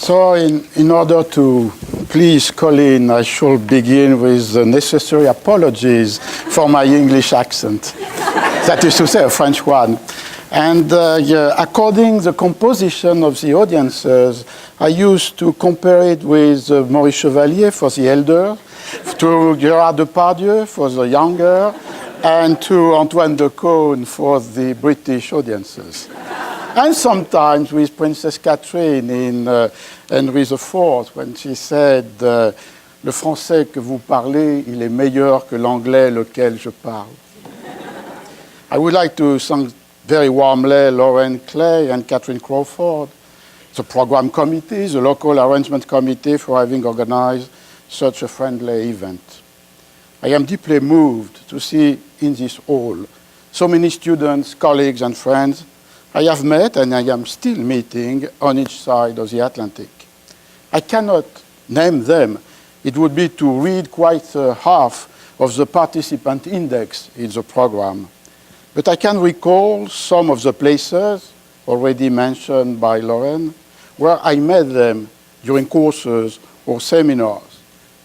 So in order to please Colin, I should begin with the necessary apologies for my English accent. That is to say, a French one. And according to the composition of the audiences, I used to compare it with Maurice Chevalier for the elder, to Gérard Depardieu for the younger, and to Antoine de Caunes for the British audiences. And sometimes with Princess Catherine in Henry IV, when she said, le français que vous parlez, il est meilleur que l'anglais lequel je parle. I would like to thank very warmly Lauren Clay and Catherine Crawford, the program committee, the local arrangement committee for having organized such a friendly event. I am deeply moved to see in this hall so many students, colleagues, and friends I have met and I am still meeting on each side of the Atlantic. I cannot name them. It would be to read quite half of the participant index in the program. But I can recall some of the places already mentioned by Lauren where I met them during courses or seminars.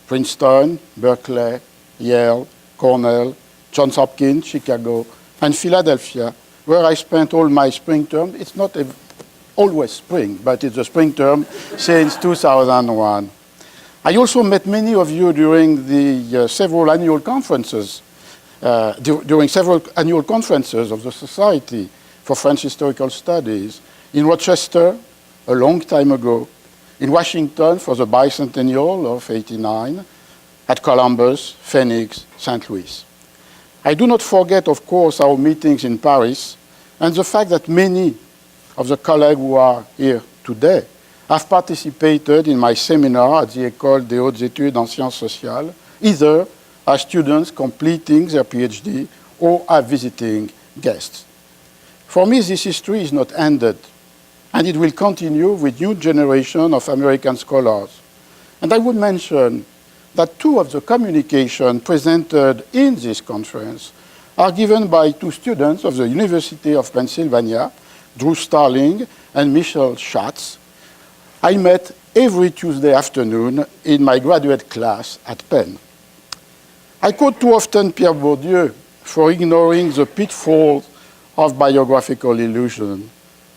Princeton, Berkeley, Yale, Cornell, Johns Hopkins, Chicago, and Philadelphia, where I spent all my spring term. It's not always spring, but it's a spring term since 2001. I also met many of you during the several annual conferences, during several annual conferences of the Society for French Historical Studies in Rochester a long time ago, in Washington for the bicentennial of '89, at Columbus, Phoenix, St. Louis. I do not forget, of course, our meetings in Paris and the fact that many of the colleagues who are here today have participated in my seminar at the École des Hautes Études en Sciences Sociales, either as students completing their PhD or as visiting guests. For me, this history is not ended, and it will continue with new generation of American scholars. And I would mention that two of the communications presented in this conference are given by two students of the University of Pennsylvania, Drew Starling and Michelle Schatz. I met every Tuesday afternoon in my graduate class at Penn. I quote too often Pierre Bourdieu for ignoring the pitfalls of biographical illusion.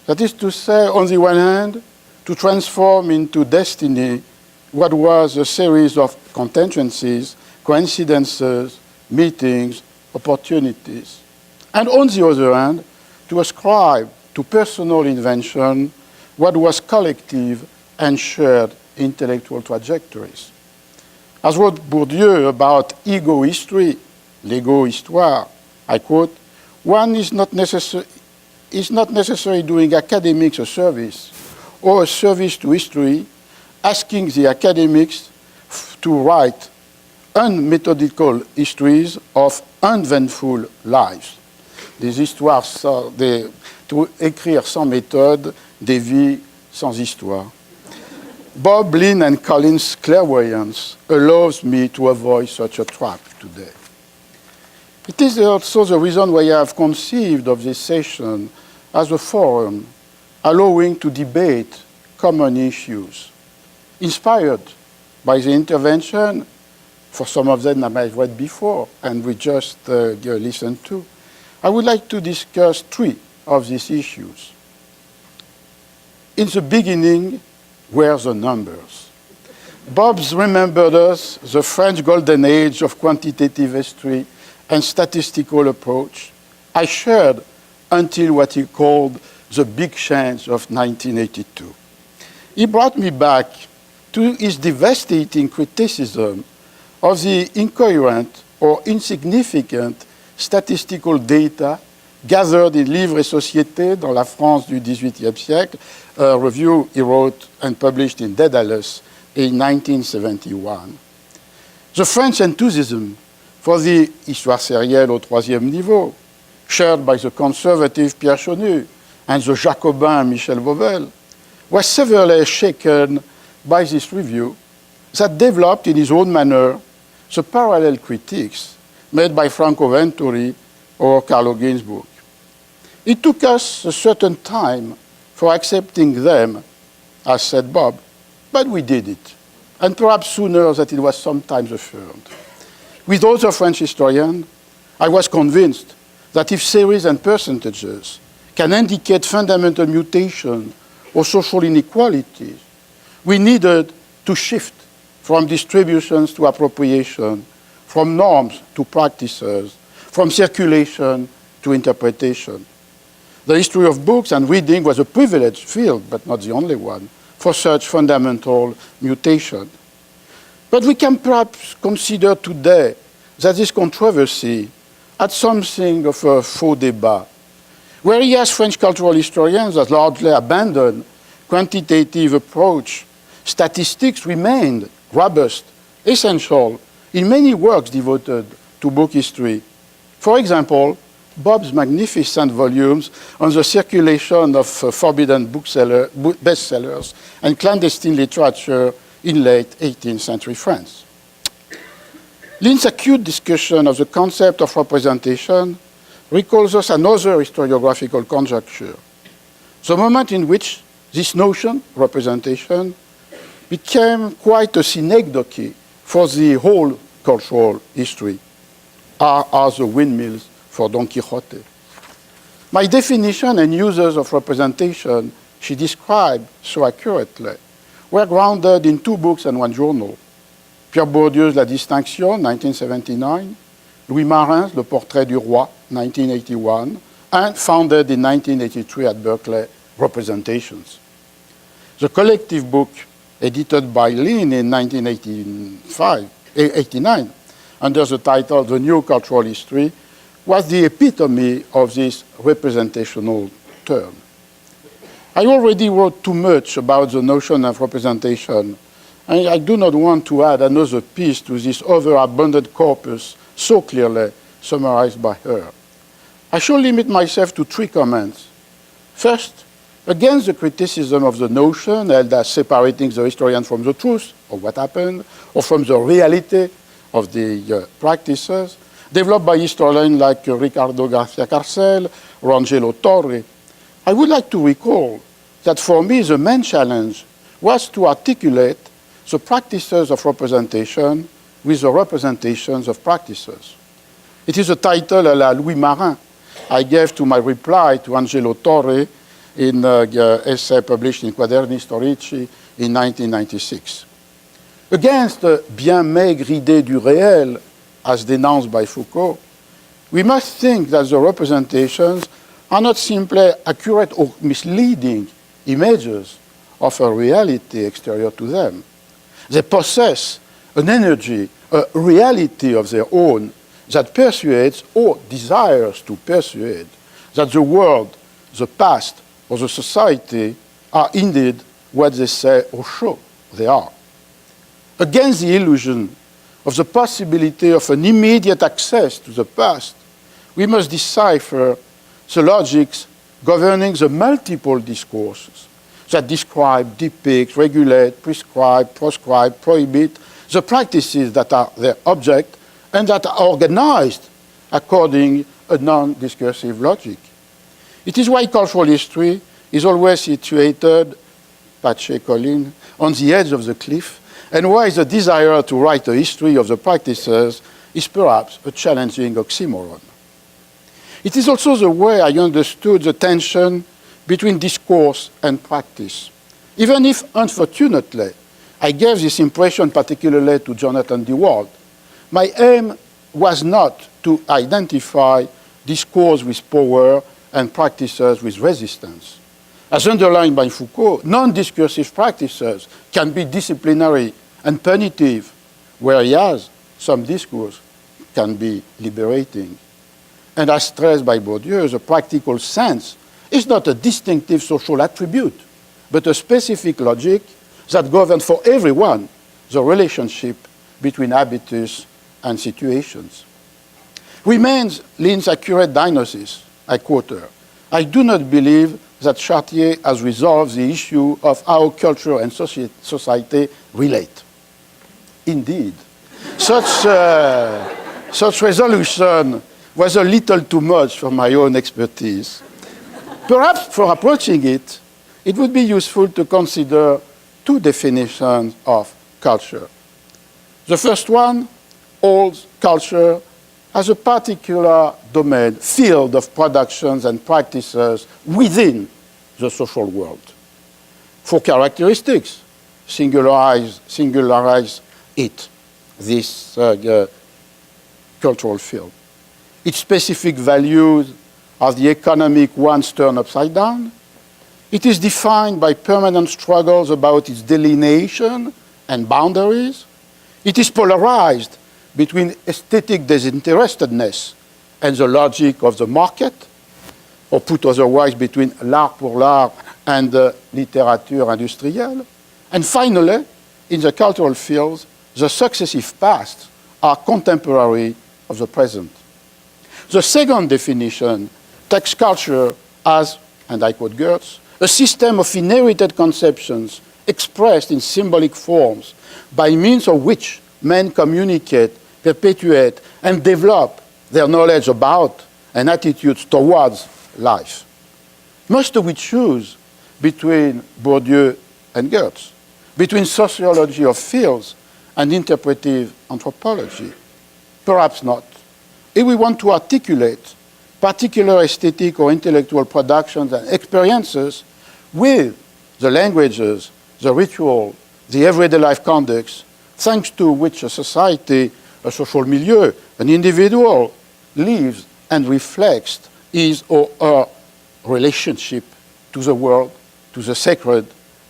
That is to say, on the one hand, to transform into destiny what was a series of contingencies, coincidences, meetings, opportunities. And on the other hand, to ascribe to personal invention what was collective and shared intellectual trajectories. As wrote Bourdieu about ego history, l'ego histoire, I quote, one is not necessarily doing academics a service or a service to history, asking the academics to write unmethodical histories of uneventful lives. Des histoires to écrire sans méthode, des vies sans histoire. Bob, Lynn, and Colin's clairvoyance allows me to avoid such a trap today. It is also the reason why I have conceived of this session as a forum allowing to debate common issues, inspired by the intervention, for some of them I have read before and we just listened to. I would like to discuss three of these issues. In the beginning were the numbers. Bob's remembered us the French golden age of quantitative history and statistical approach. I shared until what he called the big change of 1982. He brought me back to his devastating criticism of the incoherent or insignificant statistical data gathered in Livres et Sociétés dans la France du XVIIIe siècle, a review he wrote and published in Daedalus in 1971. The French enthusiasm for the histoire sérielle au troisième niveau, shared by the conservative Pierre Chonu and the Jacobin Michel Vauvel, was severely shaken by this review that developed in his own manner the parallel critiques made by Franco Venturi or Carlo Ginzburg. It took us a certain time for accepting them, as said Bob, But we did it, and perhaps sooner than it was sometimes affirmed. With other French historians, I was convinced that if series and percentages can indicate fundamental mutation or social inequalities, we needed to shift from distributions to appropriation, from norms to practices, from circulation to interpretation. The history of books and reading was a privileged field, but not the only one, for such fundamental mutation. But we can perhaps consider today that this controversy had something of a faux débat, whereas French cultural historians have largely abandoned quantitative approach, statistics remained robust, essential in many works devoted to book history. For example, Bob's magnificent volumes on the circulation of forbidden bestsellers and clandestine literature in late 18th century France. Lynn's acute discussion of the concept of representation recalls us another historiographical conjecture, the moment in which this notion, representation, became quite a synecdoche for the whole cultural history, are the windmills for Don Quixote. My definition and uses of representation she described so accurately were grounded in 2 books and 1 journal. Pierre Bourdieu's La Distinction, 1979, Louis Marin's Le Portrait du Roi, 1981, and founded in 1983 at Berkeley, Representations. The collective book, edited by Lynn in 1989, under the title The New Cultural History, was the epitome of this representational term. I already wrote too much about the notion of representation, and I do not want to add another piece to this overabundant corpus so clearly summarized by her. I shall limit myself to 3 comments. First, against the criticism of the notion held as separating the historian from the truth of what happened, or from the reality of the practices, developed by historians like Ricardo Garcia Carcel or Angelo Torre, I would like to recall that for me the main challenge was to articulate the practices of representation with the representations of practices. It is a title à la Louis Marin I gave to my reply to Angelo Torre in an essay published in Quaderni Storici in 1996. Against the bien maigre idée du réel, as denounced by Foucault, we must think that the representations are not simply accurate or misleading images of a reality exterior to them. They possess an energy, a reality of their own that persuades or desires to persuade that the world, the past, or the society are indeed what they say or show they are. Against the illusion of the possibility of an immediate access to the past, we must decipher the logics governing the multiple discourses that describe, depict, regulate, prescribe, proscribe, prohibit the practices that are their object and that are organized according a non-discursive logic. It is why cultural history is always situated, Pache Colin, on the edge of the cliff, and why the desire to write a history of the practices is perhaps a challenging oxymoron. It is also the way I understood the tension between discourse and practice. Even if, unfortunately, I gave this impression particularly to Jonathan DeWalt, my aim was not to identify discourse with power and practices with resistance. As underlined by Foucault, non-discursive practices can be disciplinary and punitive, whereas some discourse can be liberating. And as stressed by Bourdieu, the practical sense is not a distinctive social attribute, but a specific logic that governs for everyone the relationship between habitus and situations. Remains Lynn's accurate diagnosis, I quote her, "I do not believe that Chartier has resolved the issue of how culture and society relate." Indeed, such resolution was a little too much for my own expertise. Perhaps for approaching it, it would be useful to consider two definitions of culture. The first one holds culture as a particular domain, field of productions and practices within the social world. Four characteristics singularize it, this cultural field. Its specific values are the economic ones turned upside down. It is defined by permanent struggles about its delineation and boundaries. It is polarized between aesthetic disinterestedness and the logic of the market, or put otherwise, between l'art pour l'art and littérature industrielle. And finally, in the cultural fields, the successive pasts are contemporary of the present. The second definition takes culture as, and I quote Goetz, a system of inherited conceptions expressed in symbolic forms by means of which men communicate, perpetuate, and develop their knowledge about and attitudes towards life. Must we choose between Bourdieu and Goetz, between sociology of fields and interpretive anthropology? Perhaps not. If we want to articulate particular aesthetic or intellectual productions and experiences with the languages, the ritual, the everyday life conducts, thanks to which a society, a social milieu, an individual lives and reflects his or her relationship to the world, to the sacred,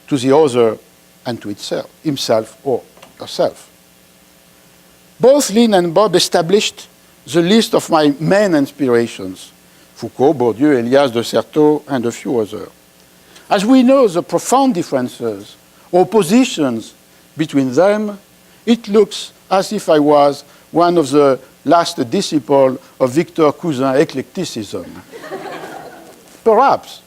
to the other, and to itself, himself or herself. Both Lynn and Bob established the list of my main inspirations: Foucault, Bourdieu, Elias de Certeau, and a few others. As we know the profound differences, oppositions between them, it looks as if I was one of the last disciples of Victor Cousin's eclecticism. Perhaps.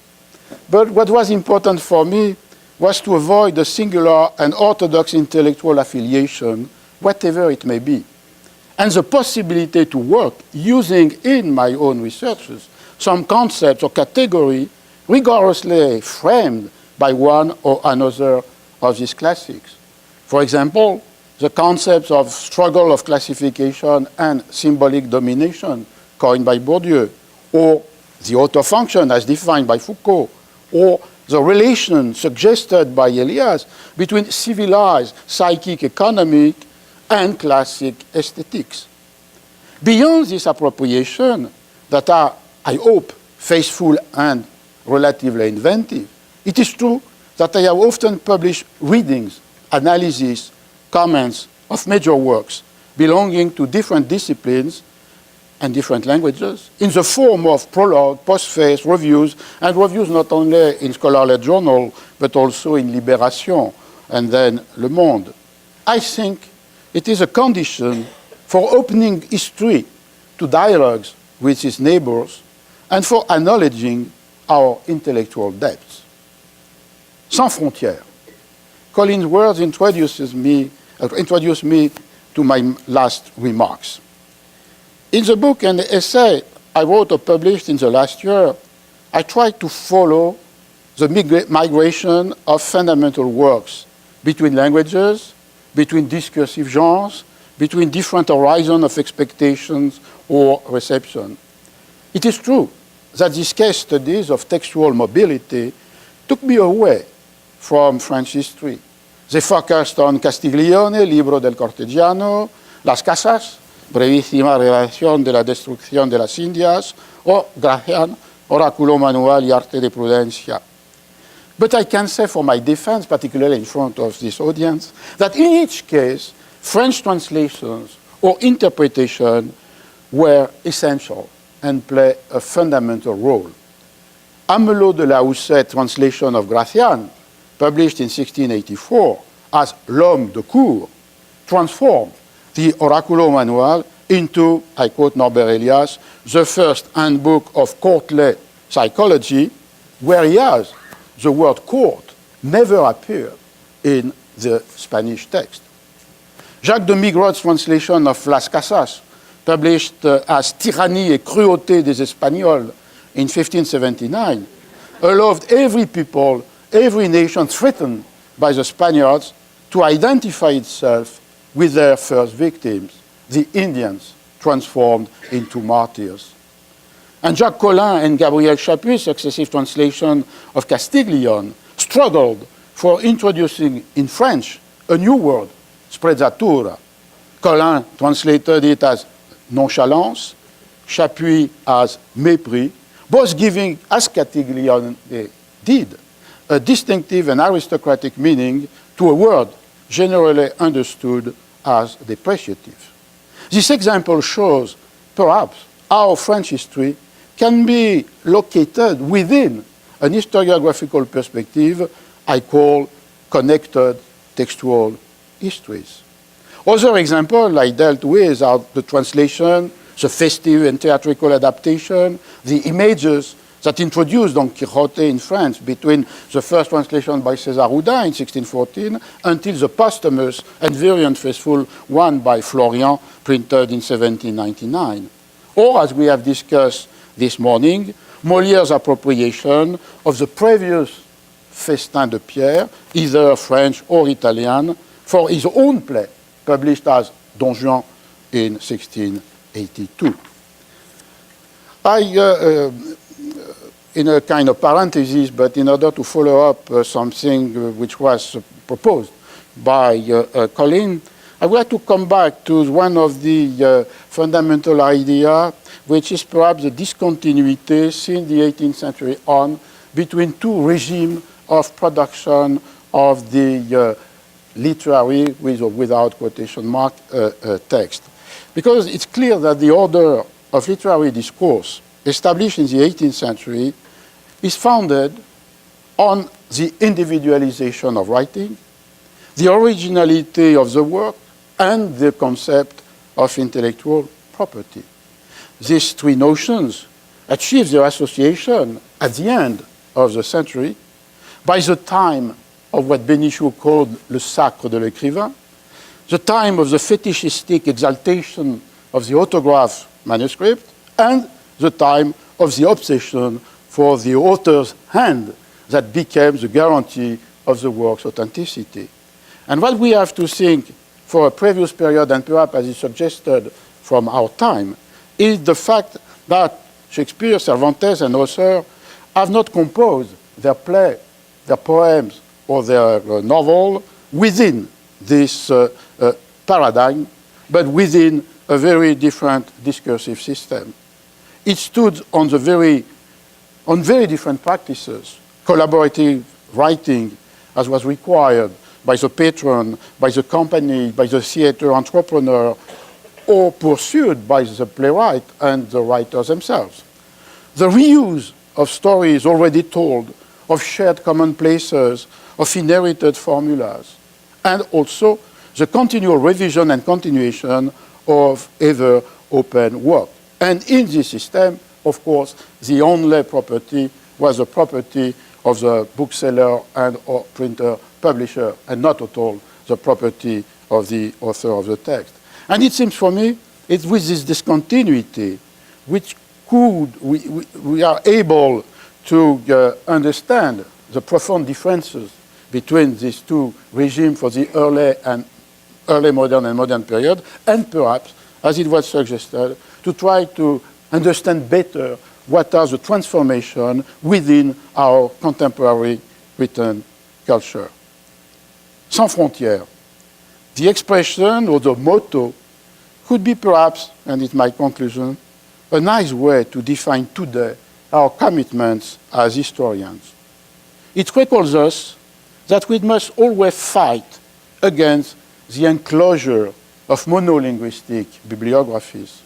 But what was important for me was to avoid a singular and orthodox intellectual affiliation, whatever it may be, and the possibility to work using in my own researches some concepts or category rigorously framed by one or another of these classics. For example, the concepts of struggle of classification and symbolic domination coined by Bourdieu, or the author function as defined by Foucault, or the relation suggested by Elias between civilized psychic economic and classic aesthetics. Beyond this appropriation, that are, I hope, faithful and relatively inventive, it is true that I have often published readings, analyses, comments of major works belonging to different disciplines and different languages in the form of prologue, postface, reviews, and reviews not only in scholarly journal, but also in Libération and then Le Monde. I think it is a condition for opening history to dialogues with its neighbors and for acknowledging our intellectual depths. Sans frontières. Colin's words introduced me to my last remarks. In the book and the essay I wrote or published in the last year, I tried to follow the migration of fundamental works between languages, between discursive genres, between different horizons of expectations or reception. It is true that these case studies of textual mobility took me away from French history. They focused on Castiglione, Libro del Cortegiano, Las Casas, Brevísima Relación de la Destrucción de las Indias, or Gracian, Oráculo Manual y Arte de Prudencia. But I can say for my defense, particularly in front of this audience, that in each case, French translations or interpretation were essential and play a fundamental role. Amelot de la Houssaye translation of Gracian, published in 1684 as L'Homme de Cour, transformed the Oráculo Manual into, I quote Norbert Elias, the first handbook of courtly psychology, whereas the word court never appeared in the Spanish text. Jacques de Migraud's translation of Las Casas, published as Tyrannie et Cruauté des Espagnols in 1579, allowed every people, every nation threatened by the Spaniards to identify itself with their first victims, the Indians transformed into martyrs. And Jacques Collin and Gabriel Chaput's successive translation of Castiglione struggled for introducing in French a new word, sprezzatura. Collin translated it as nonchalance, Chapuis as mépris, both giving, as Castiglione did, a distinctive and aristocratic meaning to a word generally understood as depreciative. This example shows, perhaps, how French history can be located within an historiographical perspective I call connected textual histories. Other examples I dealt with are the translation, the festive and theatrical adaptation, the images that introduced Don Quixote in France between the first translation by César Houdin in 1614 until the posthumous and very unfaithful one by Florian printed in 1799. Or, as we have discussed this morning, Molière's appropriation of the previous Festin de Pierre, either French or Italian, for his own play, published as Don Juan in 1682. In a kind of parenthesis, but in order to follow up something which was proposed by Colin, I would like to come back to one of the fundamental ideas, which is perhaps the discontinuity since the 18th century on between two regimes of production of the literary, with or without quotation mark, text. Because it's clear that the order of literary discourse established in the 18th century is founded on the individualization of writing, the originality of the work, and the concept of intellectual property. These three notions achieved their association at the end of the century by the time of what Bénichou called le sacre de l'écrivain, the time of the fetishistic exaltation of the autograph manuscript, and the time of the obsession for the author's hand that became the guarantee of the work's authenticity. And what we have to think for a previous period, and perhaps as is suggested from our time, is the fact that Shakespeare, Cervantes, and Hauser have not composed their play, their poems, or their novel within this paradigm, but within a very different discursive system. It stood on very different practices, collaborative writing, as was required by the patron, by the company, by the theater entrepreneur, or pursued by the playwright and the writers themselves. The reuse of stories already told, of shared commonplaces, of inherited formulas, and also the continual revision and continuation of ever open work. And in this system, of course, the only property was the property of the bookseller and or printer publisher, and not at all the property of the author of the text. And it seems for me, it's with this discontinuity which we are able to understand the profound differences between these two regimes for the early modern and modern period, and perhaps, as it was suggested, to try to understand better what are the transformations within our contemporary written culture. Sans frontières, the expression or the motto could be perhaps, and it's my conclusion, a nice way to define today our commitments as historians. It recalls us that we must always fight against the enclosure of monolinguistic bibliographies.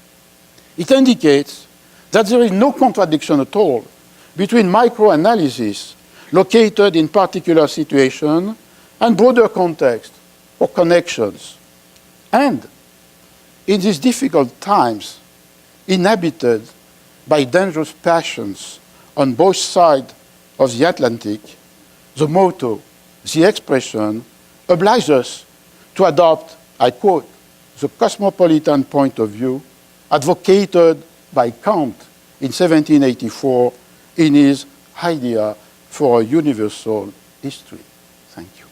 It indicates that there is no contradiction at all between microanalysis located in particular situation and broader context or connections. And in these difficult times, inhabited by dangerous passions on both sides of the Atlantic, the motto, the expression, obliges us to adopt, I quote, the cosmopolitan point of view advocated by Kant in 1784 in his idea for a universal history. Thank you.